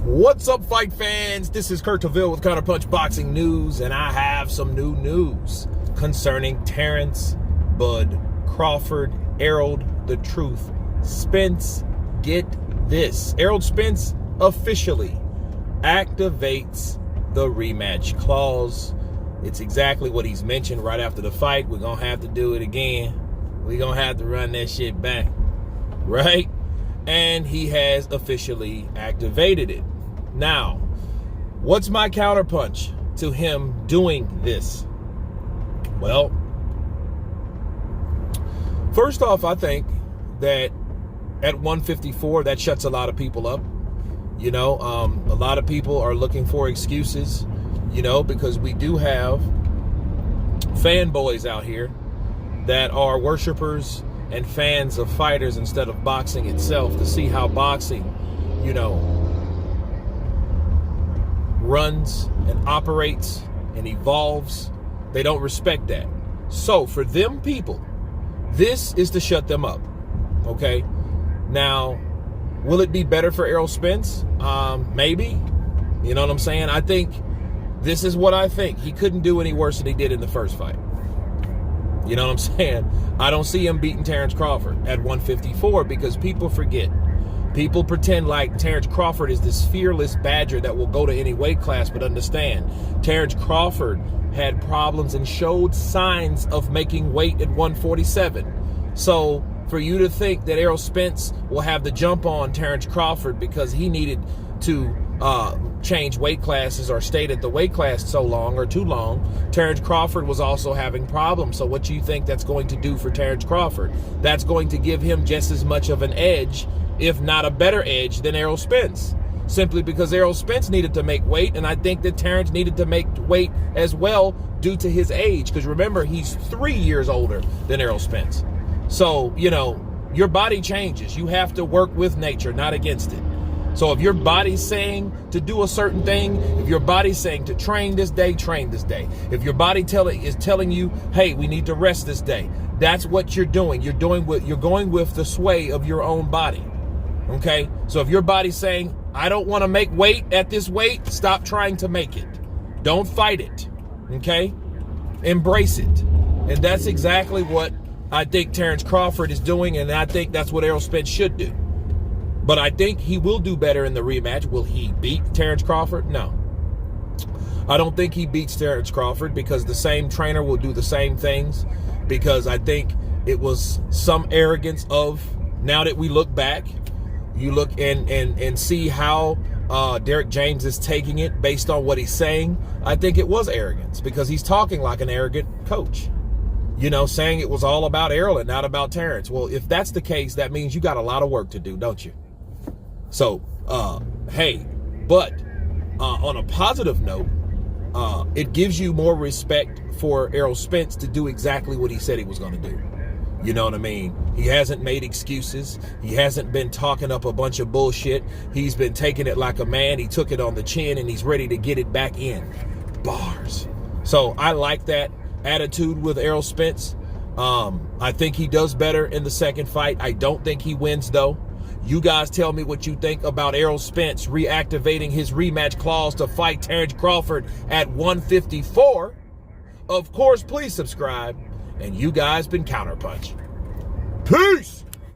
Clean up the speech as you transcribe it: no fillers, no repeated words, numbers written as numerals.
What's up, fight fans? This is Kurt Taville with Counterpunch Boxing News, and I have some new news concerning Terrence Bud Crawford, Errol the Truth Spence. Get this. Errol Spence officially activates the rematch clause. It's exactly what he's mentioned right after the fight. We're going to have to do it again. We're going to have to run that shit back, right? And he has officially activated it. Now, what's my counterpunch to him doing this? Well, first off, I think that at 154, that shuts a lot of people up. You know, a lot of people are looking for excuses, you know, because we do have fanboys out here that are worshipers and fans of fighters instead of boxing itself, to see how boxing, you know, runs and operates and evolves. They don't respect that. So for them people, this is to shut them up. Okay. Now, will it be better for Errol Spence? Maybe. You know what I'm saying? I think this is what I think. He couldn't do any worse than he did in the first fight. You know what I'm saying? I don't see him beating Terrence Crawford at 154 because people forget. People pretend like Terrence Crawford is this fearless badger that will go to any weight class, but understand, Terrence Crawford had problems and showed signs of making weight at 147. So for you to think that Errol Spence will have the jump on Terrence Crawford because he needed to change weight classes or stayed at the weight class so long or too long, Terrence Crawford was also having problems. So what do you think that's going to do for Terrence Crawford? That's going to give him just as much of an edge, if not a better edge, than Errol Spence. Simply because Errol Spence needed to make weight, and I think that Terrence needed to make weight as well due to his age. Because remember, he's 3 years older than Errol Spence. So, you know, your body changes. You have to work with nature, not against it. So if your body's saying to do a certain thing, if your body's saying to train this day, train this day. If your body is telling you, hey, we need to rest this day, that's what you're doing. You're going with the sway of your own body. Okay? So if your body's saying, I don't want to make weight at this weight, stop trying to make it. Don't fight it. Okay? Embrace it. And that's exactly what I think Terrence Crawford is doing, and I think that's what Errol Spence should do. But I think he will do better in the rematch. Will he beat Terrence Crawford? No. I don't think he beats Terrence Crawford because the same trainer will do the same things, because I think it was some arrogance of, now that we look back, you look and see how Derek James is taking it based on what he's saying. I think it was arrogance because he's talking like an arrogant coach. You know, saying it was all about Errol and not about Terrence. Well, if that's the case, that means you got a lot of work to do, don't you? So, hey, but on a positive note, it gives you more respect for Errol Spence to do exactly what he said he was going to do. You know what I mean? He hasn't made excuses. He hasn't been talking up a bunch of bullshit. He's been taking it like a man. He took it on the chin, and he's ready to get it back in. Bars. So I like that attitude with Errol Spence. I think he does better in the second fight. I don't think he wins, though. You guys tell me what you think about Errol Spence reactivating his rematch clause to fight Terrence Crawford at 154. Of course, please subscribe. And you guys been Counterpunch. Peace!